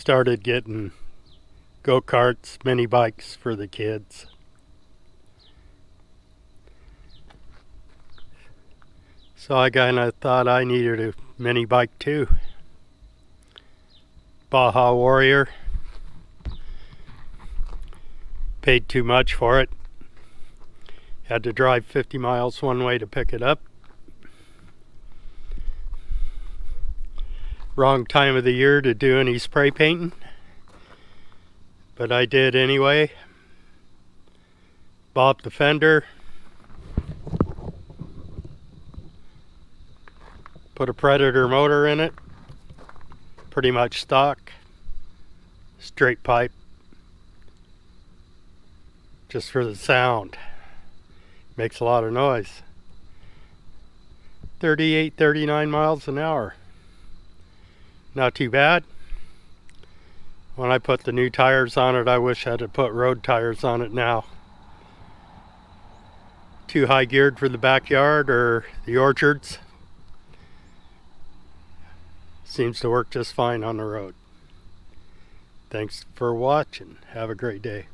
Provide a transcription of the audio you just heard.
started getting go-karts, mini bikes for the kids. So I kind of thought I needed a mini bike too. Baja Warrior. Paid too much for it. Had to drive 50 miles one way to pick it up. Wrong time of the year to do any spray painting, but I did anyway. Bobbed the fender, put a Predator motor in it, pretty much stock, straight pipe, just for the sound. Makes a lot of noise. 38, 39 miles an hour. Not too bad. When I put the new tires on it, I wish I had put road tires on it now. Too high geared for the backyard or the orchards. Seems to work just fine on the road. Thanks for watching. Have a great day.